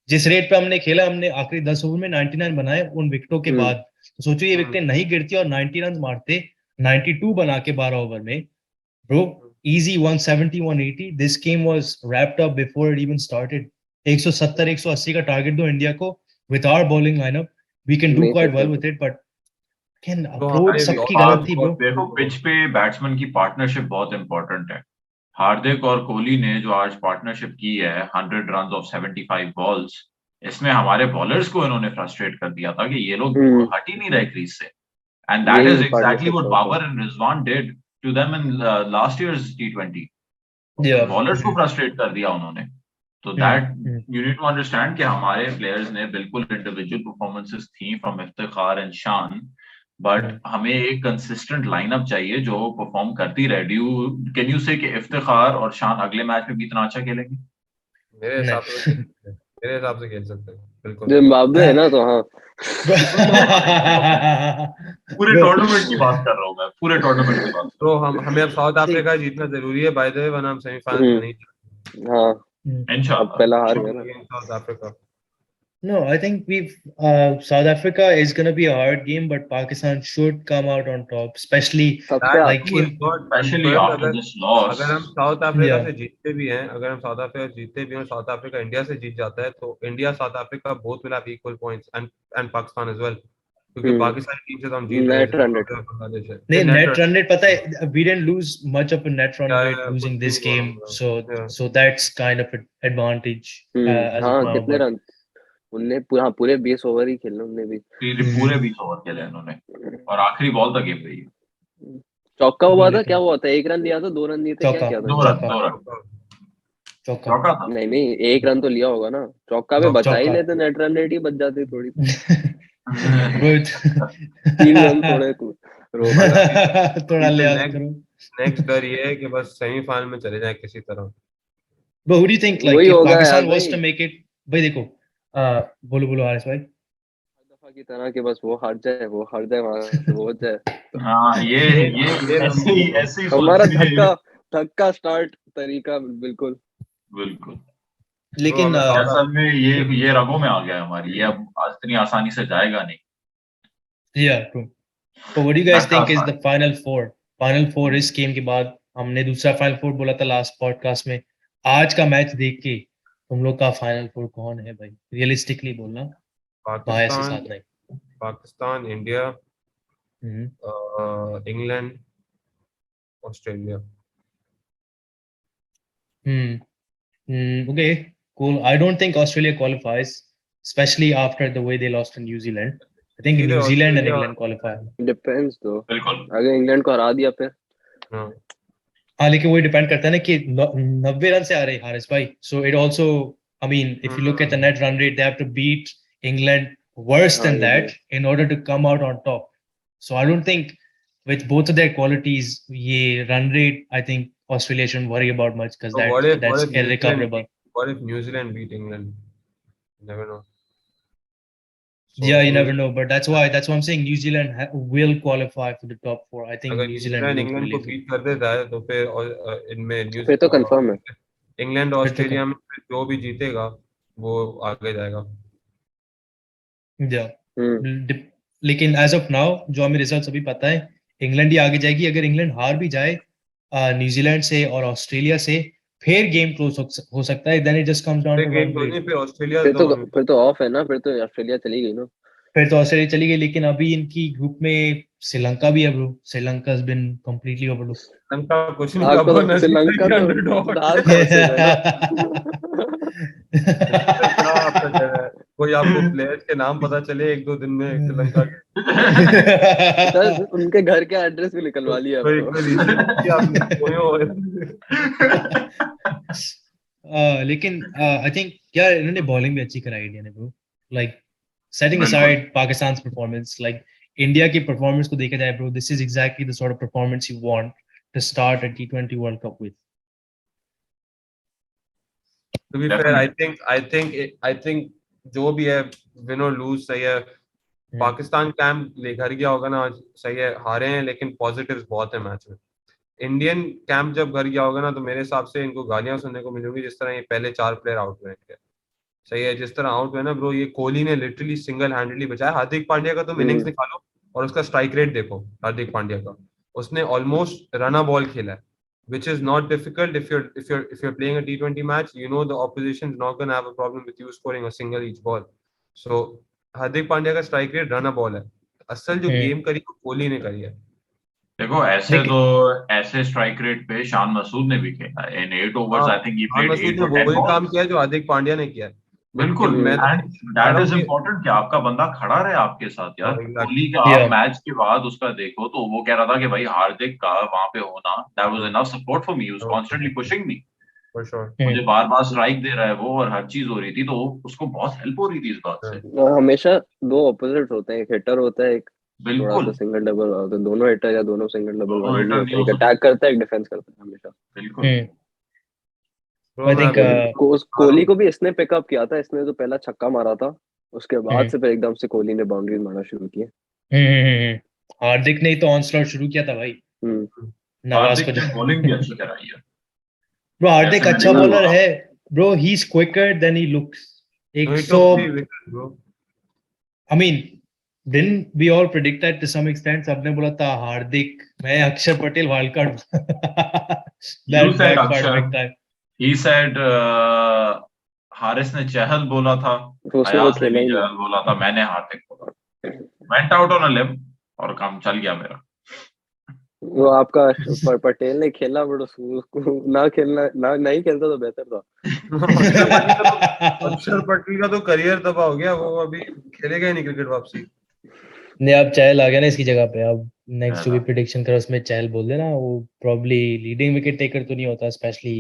जिस रेट पे हमने खेला, हमने आखिरी 10 ओवर में 99 बनाए उन विकेटों के बाद, तो सोचो ये विकेटें नहीं गिरती और 90 रन मारते 92 बना के 12 ओवर में, bro, easy 170 180. This game was wrapped up before it even started. 170 180 का टारगेट दो इंडिया को, with our bowling lineup we can do नहीं quite सकते well थे। with it, but can तो approach हमारे भी सबकी और गलत थी आप bro. देखो पिच पे बैट्समैन की पार्टनरशिप बहुत इंपॉर्टेंट है। हार्दिक और कोहली ने जो आज पार्टनरशिप की है 100 रन ऑफ 75 बॉल्स, इसमें हमारे बॉलर्स को इन्होंने फ्रस्ट्रेट कर दिया था कि ये लोग हट ही नहीं रहे क्रीज से। एंड दैट यही इज एग्जैक्टली पार्टनरशिप व्हाट होता है। Babar and Rizwan did to them in last years T20। Yeah. Bowlers को फ्रस्ट्रेट कर दिया उन्होंने। तो that Mm. You need to understand कि हमारे प्लेयर्स ने बिल्कुल इंडिविजुअल परफॉर्मेंसेस थी from Iftikhar and Shan, but हमें एक कंसिस्टेंट लाइनअप चाहिए जो परफॉर्म करती रहे। डू यू कैन यू से कि इफ्तिखार और शान अगले मैच में भी इतना अच्छा खेलेंगे? मेरे हिसाब से नहीं. मेरे हिसाब से खेल सकते हैं बिल्कुल। जिम्बाब्वे है ना, तो हाँ। पूरे Bro, टूर्नामेंट की बात कर रहा हूँ मैं, पूरे टूर्नामेंट की बात कर तो हमें अब साउथ see, अफ्रीका जीतना जरूरी है बाय द वे, वरना हम सेमीफाइनल्स में नहीं हाँ रहा हूँ। अब पहला हार गया ना। Against south Africa. no, I think we've South Africa is going to be a hard game, but Pakistan should come out on top, especially सबसे like That too is in not specially impossible। After अगर this loss. अगर हम south Africa yeah से जीतते भी हैं, अगर हम साउथ अफ्रीका से जीतते भी हैं और साउथ अफ्रीका इंडिया से जीत जाता है, तो India South Africa both will have equal points and Pakistan as well, क्योंकि पाकिस्तानी टीम से तो हम जीत रहे हैं नेट जैसे रन रेट। बांग्लादेश है। नहीं, नेट net run rate पता है, we didn't lose much of a net run rate कुछ losing भी this नहीं हुआ game, होगा। so that's kind of an advantage as of हाँ now, कितने but रन उनने, पूरे 20 ओवर ही खेले उनने भी। पूरे 20 ओवर खेले इन्होंने और आखिरी बॉल तक गेम गई। चौका हुआ था, बोले क्या थे हुआ था, 1 रन लिया था, 2 रन लिए थे, क्या चौका किया था दो इन्होंने? रन, चौका 2 रन चौका चौका था। नहीं नहीं, 1 रन तो लिया होगा ना, चौका पे बचा ही चौका लेते, नेट रन रेट ही बच जाती थोड़ी सी। रोहित 3 रन थोड़े रोक बस दिया। थोड़ा अभी तो लिहाज नेक्स्ट करो. नेक्स्ट डर ये है कि बस सेमीफाइनल में चले जाए किसी तरह। But who do you think, like वही if होगा यार Pakistan was भाई, to make it, भाई देखो बोलो बोलो हारिस भाई. दफा की तरह कि बस वो हार जाए वहां से वो हो जाए। हाँ, ये ऐसे ही हमारा सोचते हैं। धक्का स्टार्ट तरीका बिल्कुल। बिल्कुल। ब्रो लेकिन हमें साउथ असल में अफ्रीका ये रगों में आ गया हमारी, ये अब इतनी आसानी से जाएगा नहीं। yeah true. But what do you guys धक्का think is आसान the final four इस गेम के बाद? हमने दूसरा फाइनल फोर बोला था लास्ट पॉडकास्ट में. आज का मैच देख के तुम लोग का फाइनल फोर कौन है भाई? रियलिस्टिकली बोलना, बायस के पाकिस्तान साथ नहीं. Pakistan, India, hmm England, Australia. Okay, cool. I don't think Australia qualifies, especially after the way they lost to New Zealand. I think सीधे New Zealand and Australia. England qualify. Depends तो, बिल्कुल। अगर इंग्लैंड को हरा दिया फिर। हाँ हाँ, लेकिन वही डिपेंड करता है ना कि 90 रन से आ रहे हारिस भाई. So it also, I mean, if you look at the net run rate, they have to beat England worse हाँ than ये भी है। that in order to come out on top. So I don't think with both of their qualities, ये run rate, I think Australia shouldn't worry about much because तो that's irrecoverable. what if New Zealand beat England? Never know. Yeah, you never know, but that's why I'm saying New Zealand will qualify for the top four. I think अगर New Zealand New Zealand will England को qualify. Beat कर देता है तो फिर इनमें फिर तो कंफर्म है। इंग्लैंड फिर तो ऑस्ट्रेलिया में जो भी जीतेगा वो आगे जाएगा। yeah. हम्म लेकिन as of now जो हमें रिजल्ट्स अभी पता है, इंग्लैंड ही आगे जाएगी। अगर इंग्लैंड हार भी जाए न्यूजीलैंड से और ऑस्ट्रेलिया से, फिर गेम क्लोज हो सकता है। Then it just comes down to game one to way. नहीं, फिर ऑस्ट्रेलिया तो फिर तो ऑफ है ना, फिर तो ऑस्ट्रेलिया चली गई ना। फिर तो ऑस्ट्रेलिया चली गई, लेकिन अभी इनकी ग्रुप में श्रीलंका भी है bro. Sri Lanka has been completely overlooked. Sri Lanka कुछ नहीं आपको का तो श्रीलंका के तो अंडरडॉग। लास्ट हॉर्सेस है ना। श्रीलंका क्या आपका कह रहा है? कोई आपको प्लेयर्स के नाम पता चले एक दो दिन में श्रीलंका के? सर उनके घर के एड्रेस भी निकलवा लिया अब कोई तो। कोई रिसेंट किया आपने लेकिन आई थिंक यार इन्होंने बॉलिंग भी अच्छी कराई इंडिया ने ब्रो। लाइक सेटिंग बिल्कुल aside Pakistan performance, like India की परफॉर्मेंस को देखा जाए bro, this is exactly the sort of performance you want to start a T20 world cup with. To be fair, I think जो भी है, win और loose सही है। पाकिस्तान कैंप ले घर गया होगा ना, सही है, हारे हैं लेकिन पॉजिटिव्स बहुत है मैच में। इंडियन कैंप जब घर गया होगा ना, तो मेरे हिसाब से इनको गालियां सुनने को मिलेंगी, जिस तरह ये पहले 4 प्लेयर आउट हुए हैं। सही है, जिस तरह आउट हुए ना ब्रो, ये कोहली ने लिटरली सिंगल हैंडली बचाया। हार्दिक पांड्या का तुम इनिंग्स निकालो और उसका स्ट्राइक रेट देखो। हार्दिक पांड्या का, उसने ऑलमोस्ट रन बॉल खेला है, which is not difficult if you're playing a T20 match. You know the opposition is not going to have a problem with you scoring a single each ball. So Hardik Pandya का strike rate run ball है। असल जो game करी वो कोहली ने करी है। देखो ऐसे स्ट्राइक रेट पे शान मसूद ने भी खेला इन 8 overs. I think he Khan played Masood 8 ने or वो 10 वही काम balls. किया जो हार्दिक पांड्या ने किया है। बिल्कुल, मैं तो एंड कह दैट रहा इज हूँ कि इम्पोर्टेंट कि आपका बंदा खड़ा रहे आपके साथ यार। कोहली का Yeah. आप मैच के बाद उसका देखो तो वो कह रहा था कि भाई हार्दिक का वहां पे होना, that was enough support for me, he was constantly pushing me. for sure. मुझे बार बार स्ट्राइक दे रहा है वो, और हर चीज हो रही थी, तो उसको बहुत हेल्प हो रही थी इस बात से। हमेशा दो ऑपोजिट होते हैं, एक हिटर होता है, एक थोड़ा बिल्कुल सा सिंगल डबल होता है। दोनों हिटर या दोनों सिंगल डबल दोनों वाले नहीं हिटर होते, नहीं हो एक सकते। अटैक करता है, एक डिफेंस करता है हमेशा। बिल्कुल Bro, I मैं think अभी कोहली को भी इसने पिकअप किया था। इसने तो पहला छक्का मारा था, उसके बाद से फिर एकदम से कोहली ने बाउंड्रीज मारना शुरू किया। हार्दिक ने ही तो ऑनस्लॉट शुरू किया था भाई हम्म नवाज हार्दिक को। ने बॉलिंग भी अच्छी कराई है। ब्रो हार्दिक ऐसे मैं अच्छा नहीं बोल बॉलर रहा है हूँ। Bro, he is quicker than he looks. he 100, took 3 wickets, bro. I mean, didn't we all predict that to some extent? सबने बोला था हार्दिक, मैं अक्षर Patel wild card. You That said backfired big Akshar. time. He said Haris ने चहल बोला था, तो उसने तो अयाज ने खेला भी ही नहीं। चहल बोला था, मैंने हार्दिक बोला। Went out on a limb और काम चल गया मेरा। वो आपका पटेल ने खेला, बट उसको ना खेलना, ना नहीं खेलता तो बेहतर था। अक्षर पटेल का तो करियर तबाह हो गया, वो अभी खेलेगा ही नहीं क्रिकेट वापसी। नहीं, अब चहल आ गया ना इसकी जगह पे। अब नेक्स्ट जो भी चहल। प्रिडिक्शन करो उसमें चहल बोल देना। वो प्रॉब्ली लीडिंग विकेट टेकर तो नहीं होता, स्पेशली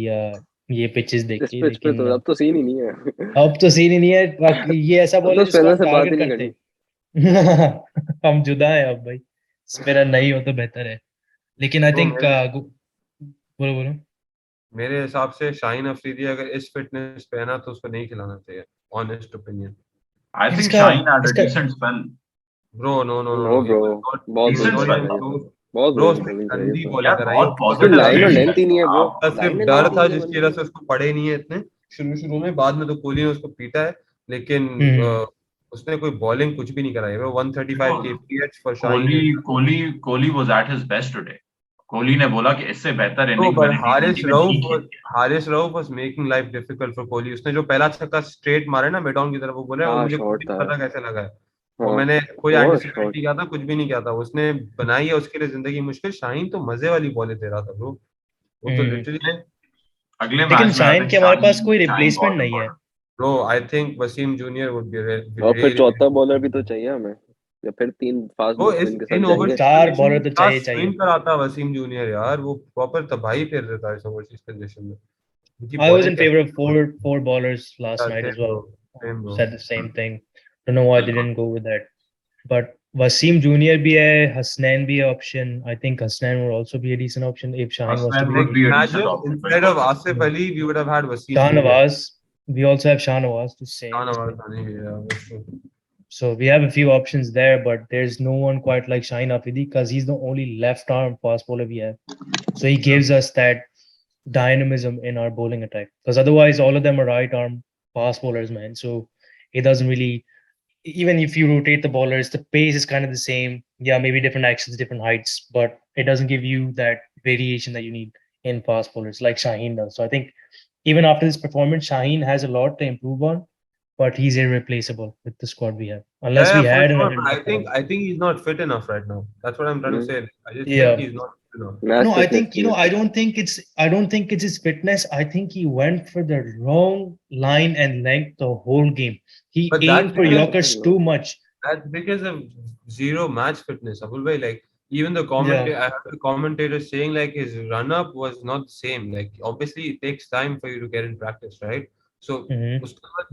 ये पिचेस देख इस के, पिच पे लेकिन तो अब तो सीन ही नहीं है। अब तो सीन ही नहीं है। ये ऐसा अब बॉल है तो जिसको स्पिनर हम से बात ही टारगेट नहीं करते करनी। हैं। हम जुदा है अब भाई, स्पिनर नहीं हो तो बेहतर है। लेकिन आई तो थिंक बोलो बोलो। मेरे हिसाब से शाहीन अफरीदी अगर इस फिटनेस पे है ना, तो उसको नहीं खिलाना चाहिए। ऑनेस्ट ओपिनियन I यार think इसका Shaheen had a इसका decent spell. Bro. No no no no no, bro, बहुत ही बुरी was Decent not bowling even spell. कराई है क्लोज। उसने, बहुत ब्रो बुरी उसने बॉलिंग कराई है गंदी उसने। बॉलिंग यार कराई। बहुत उसकी पॉजिटिव लाइन और फील्डिंग लेंथ है ही नहीं है ब्रो, साहब। बस सिर्फ लाइन और डर लेंथ ही था नहीं है जिसकी बंदे वजह की। से उसको पड़े नहीं है इतने शुरू में। बाद में तो कोहली ने उसको पीटा है, लेकिन हम्म उसने कोई बॉलिंग कुछ भी नहीं कराई है। 135 देखो kph for Shaheen Kohli is Kohli Kohli was at his best today. Kohli ने बोला कि इससे बेहतर नो, इनिंग बट मैंने T20 में नहीं खेली है। Haris Rauf was making life difficult for Kohli. उसने जो पहला छक्का स्ट्रेट मारा ना मिड ऑन की तरफ, वो बोले वो हाँ मुझे खुद शॉर्ट भी था। नहीं पता कैसे लगा है। वो हाँ मैंने कोई वो एंटिसिपेट शॉर्ट। नहीं किया था, कुछ भी नहीं किया था। उसने बनाई है उसके लिए जिंदगी मुश्किल। शाहीन तो मजे वाली बॉलें दे रहा था ब्रो, वो तो हम्म। लिटरली। अगले लेकिन मैच में आई शाइन थिंक के हमारे पास कोई शाहीन रिप्लेसमेंट बहुत नहीं है। Important. Bro I think Wasim junior would be और फिर रियली। चौथा बॉलर भी तो चाहिए हमें, या फिर 3 फास्ट वो बॉलर इस इनके साथ इन जाएंगे। ओवरसीज चार कंडीशन बॉलर में तो क्या चाहिए चाहिए। स्विंग कराता वसीम जूनियर यार, वो प्रॉपर तबाही फेर देता है इस ओवरसीज कंडीशन में। उनकी I was बॉलें in favor of कैसे four bowlers last night as same bro, well. Same bro. Said the same thing. Don't know why they बिल्कुल didn't go with that. But Wasim Junior भी है, Hasnain भी है option. I think Hasnain would also be a decent option if Shaheen was to Hasnain be would be a released. Decent Imagine option instead of बिल्कुल। Asif Ali, we would have had Wasim Junior. Shahnawaz. We also have Shahnawaz to say. Shahnawaz Khani, yeah, that's true. So we have a few options there, but there's no one quite like Shaheen Afridi because he's the only left arm fast bowler we have. So he gives us that dynamism in our bowling attack. Because otherwise, all of them are right arm fast bowlers, man. So it doesn't really even if you rotate the bowlers, the pace is kind of the same. Yeah, maybe different actions, different heights, but it doesn't give you that variation that you need in fast bowlers like Shaheen does. So I think even after this performance, Shaheen has a lot to improve on, but he's irreplaceable with the squad we have. Unless we Yeah, for had sure. another But India player. I think he's not fit enough right now. That's what I'm trying to say. I just think Yeah. he's not fit enough. Match No, I fitness think, I don't think it's his fitness. I think he went for the wrong line and length the whole game. He But aimed for Yorkers too much. that's because of zero match fitness. Abul bhai, like even the Yeah. I have the commentator saying like his run up was not the same. Like obviously it takes time for you to get in practice, right? So Hmm. उसका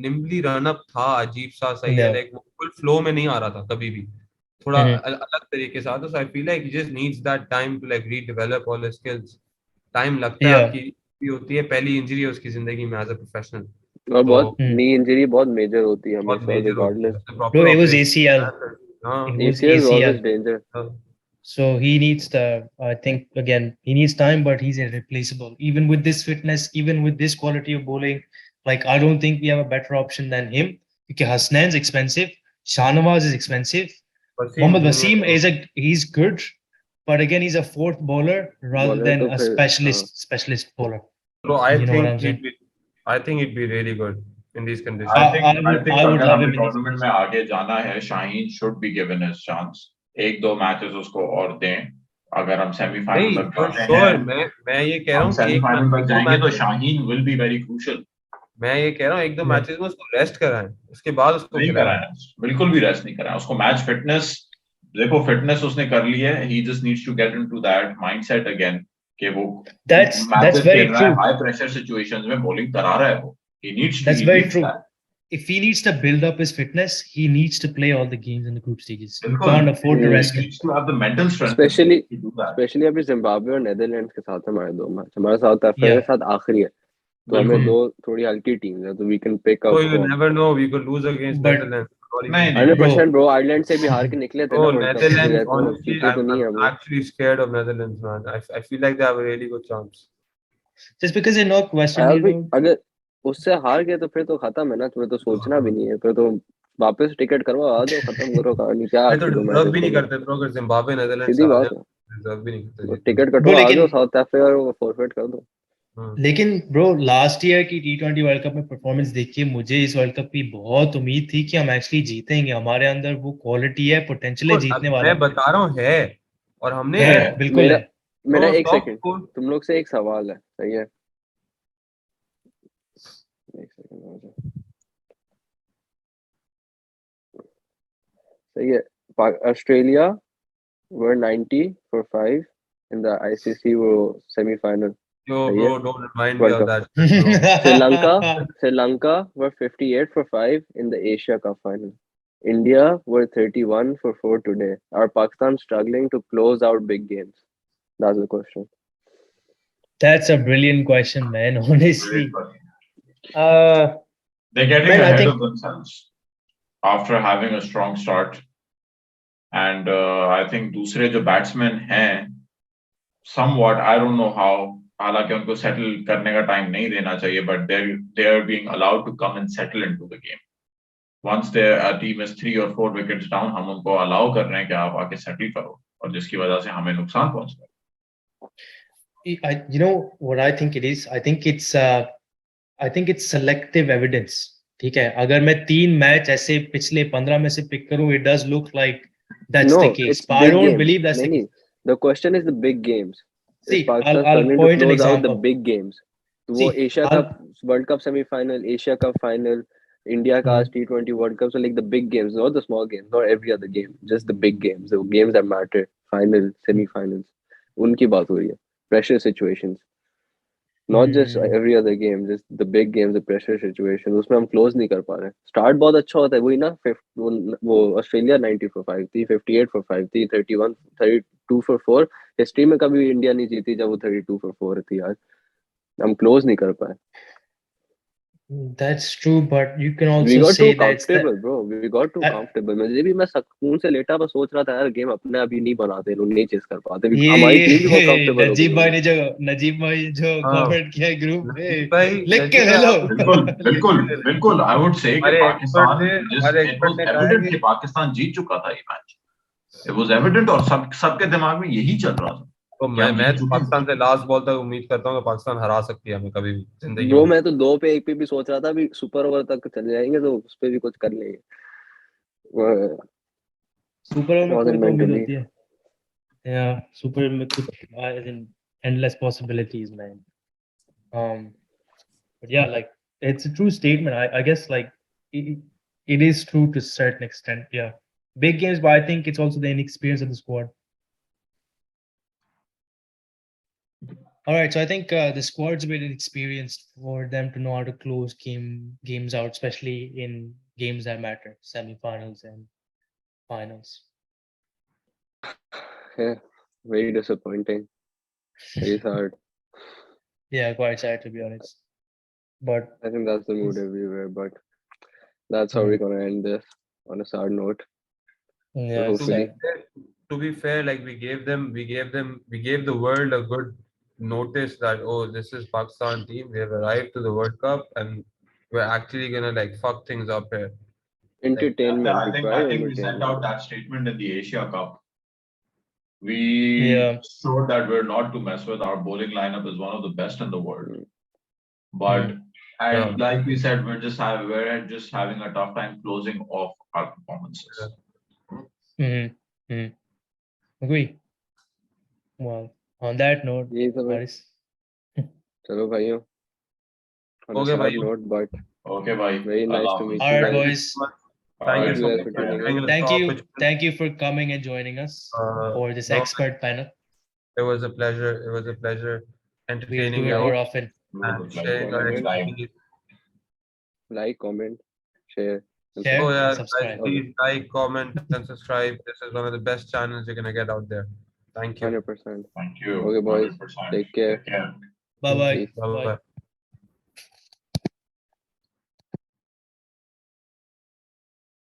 nimbly run up था अजीब सा सही है Yeah. like वो full flow में नहीं आ रहा था कभी भी थोड़ा Hmm. अलग तरीके से आता. So I feel like he just needs that time to like redevelop all his skills. Time लगता है Yeah. आपकी भी होती है पहली इंजरी है उसकी जिंदगी में एज अ प्रोफेशनल. और तो बहुत Hmm. नी इंजरी बहुत मेजर होती है बहुत हमेशा मेजर होती है रिगार्डलेस. उसने Bro, proper it was operation ACL. हाँ It was ACL is always ACL. danger. हाँ. So he needs I think, again, he needs time, but he's irreplaceable. Even with this fitness, even with this quality of bowling, like, I don't think we have a better option than him. Because Hasnan's expensive, Shahnawaz is expensive, Wasim Mohammad junior Wasim he's good, but again, he's a fourth bowler rather bowler than तो a फिर हाँ. specialist bowler. Bro You know what I'm saying? I think he'd be really good in these I conditions. think I think I would अगर love हमें him in these tournament में conditions. आगे जाना है, Shaheen should be given his chance. एक दो matches उसको और दें. अगर हम सेमीफाइनल नहीं तक फॉर जाते हैं, श्योर मैं ये कह रहा हम हूँ कि सेमीफाइनल तक एक दो जाएंगे तो match Shaheen will be very crucial. मैं ये कह रहा हूँ एक दो Yeah. मैचेस में उसको रेस्ट कराएं उसके बाद उसको नहीं खिलाएं. कराया, बिल्कुल भी रेस्ट नहीं कराया उसको. मैच फिटनेस देखो, फिटनेस उसने कर ली है. He just needs to get into that mindset again कि वो That's मैचेस very खेल रहा है, true. हाई प्रेशर सिचुएशंस में बॉलिंग करा रहा है वो. That's he very needs true. That. If he needs to build up his fitness, he needs to play all the games in the group stages. You बिल्कुल, can't afford to he rest him. needs to have the mental strength specially to do that. Specially अभी Zimbabwe और Netherlands के साथ हमारे दो match, हमारे south Africa Yeah. के साथ आखिरी है, तो हमें बिल्कुल. दो थोड़ी हल्की टीम्स है, तो we can pick So up you never know we could lose against But Netherlands. नहीं नहीं 100%. bro, ब्रो आयरलैंड से भी हार के निकले थे ना Oh, वर्ल्ड कप से, Netherlands, तो honestly, जीते तो नहीं है I'm वो. actually scared of Netherlands, man. I feel like they have a really good chance. just because they knock West यार Indies भाई out, अगर उससे हार गए तो फिर तो खत्म है ना, तुम्हें तो सोचना भी नहीं है, फिर तो वापस टिकट करवाओ, आ जाओ, खत्म करो कहानी, क्या ये आज तो के दो डिजर्व मैचेस भी नहीं खेलो, करते ब्रो. अगर जिम्बाब्वे नेदरलैंड्स सीधी आ बात जाए है. डिजर्व भी नहीं करते वो जीतना. Ticket bro. कटो, आ जाओ, साउथ अफ्रीका को फॉरफिट कर दो. लेकिन ब्रो, लास्ट ईयर की T20 वर्ल्ड कप में परफॉर्मेंस देखिए, मुझे इस वर्ल्ड कप की बहुत उम्मीद थी कि हम एक्चुअली जीतेंगे. हमारे अंदर वो क्वालिटी है, पोटेंशियल है जीतने अब वाला. मैं बता रहा हूँ है और हमने है, है. बिल्कुल मेरा है. मेरा ब्रो एक टॉप सेकंड, स्कोर तुम लोग से एक सवाल है, सही है, एक सेकंड आ जाओ, सही है. Australia were 90 for 5 in the ICC World semi-final. yo सही bro है, don't remind me World of Cup. that shit, bro. Sri Lanka were 58 for 5 in the Asia Cup final. India were 31 for 4 today. Are Pakistan struggling to close out big games? That's the question. That's a brilliant question, man. Great Honestly, question. man, They're getting I ahead think of themselves after having a strong start. And I think दूसरे जो batsman हैं, somewhat, I don't know how, हालांकि उनको settle करने का time नहीं देना चाहिए, but they're being allowed to come and settle into the game. Once their team is 3 or 4 wickets down, हम उनको allow कर रहे हैं कि आप आके settle करो, और जिसकी वजह से हमें नुकसान पहुंच रहा है. you know what I think it is. I think it's selective evidence. ठीक है, अगर मैं 3 मैच ऐसे पिछले 15 में से पिक करूं, it does look like that's No, the case, it's but I big don't games. believe that's नहीं the नहीं, case. the question is the big games. Is See, Pakistan I'll struggling to point an close out the example. big games? तो वो See, Asia I'll cup, world cup semifinal, Asia cup final, India का आज T20 World Cup, so like the big games, not the small games, not every other game, just the big games, the games that matter, final, semi-finals, उनकी बात हो रही है. Pressure situations, not just every other game, just the big games, the pressure situation, उसमें हम close नहीं कर पा रहे. Start बहुत अच्छा होता है, वही ना, वो ऑस्ट्रेलिया 90 for 5 थी, 58 for 5 थी, 32 for 4. हिस्ट्री में कभी इंडिया नहीं जीती जब वो 32 for 4 थी. यार हम क्लोज नहीं कर पाए. That's true, but you can We also got say too that it's comfortable, bro. We got too I- comfortable. मैं सुकून से लेटा बस सोच रहा था यार गेम अपने अभी नहीं बनाते, लोग नहीं चेस कर पाते. हमारी टीम भी बहुत ये comfortable हो नजीब गई भाई है. ने जो नजीब भाई जो हाँ कमेंट किया ग्रुप पे नजीब भाई लिख के नजीब ले भाई लो आप बिल्कुल बिल्कुल बिल्कुल आई वुड से कि हमारे एक्सपर्ट पाकिस्तान ने जिस हमारे इट एक्सपर्ट वाज ने कहा है एविडेंट कि कि पाकिस्तान जीत चुका था ये मैच. इट वाज एविडेंट और सबके दिमाग में यही चल रहा था तो कि हम मैं जीत तो चुके हैं. पाकिस्तान से लास्ट बॉल तक उम्मीद करता हूँ कि पाकिस्तान हरा सकती है हमें कभी भी जिंदगी ब्रो में. मैं तो 2 पे 1 पे भी सोच रहा था, अभी सुपर ओवर तक चले जाएंगे तो उस पे भी कुछ कर लेंगे. सुपर में कोई Wasn't तो meant to उम्मीद be. होती है. Yeah, super as in endless possibilities, man. But yeah, like it's a true statement. I guess like it, it is true to a certain extent. Yeah, big games, but I think it's also the inexperience of the squad. All right, so I think the squad's a bit inexperienced for them to know how to close games out, especially in games that matter, semifinals and finals. Yeah, very disappointing. Very sad. Yeah, quite sad to be honest. But I think that's the mood everywhere, but that's how we're gonna end this on a sad note. yeah, it's Hopefully. sad. To be fair, like we gave the world a good notice that, oh, this is Pakistan team. We have arrived to the World Cup and we're actually gonna like fuck things up here. Entertainment. We I tried think we sent out entertainment. that statement in the Asia Cup. We Yeah. showed that we're not to mess with. Our bowling lineup is one of the best in the world. But and like we said, we're just having a tough time closing off our performances. Agree. Well, on that note, यही सब है. Haris. चलो भाइयों. On a Okay, sad bhai. note, but Okay, bye. very nice to meet All you right, guys. boys. Thank you Thank you so guys much for for tuning giving in. us the opportunity. Thank you for coming and joining us for this No, expert panel. it was a pleasure. It was a pleasure We'll entertaining do it you more often. and sharing our Comment. expertise. Like, comment, share. and Share. Oh and yeah, guys, subscribe. please like, comment, and subscribe. This is one of the best channels you're gonna get out there. Thank you. 100%. Thank you. Okay, boys. 100%. Take care. Take care. Bye-bye. Peace. Bye bye.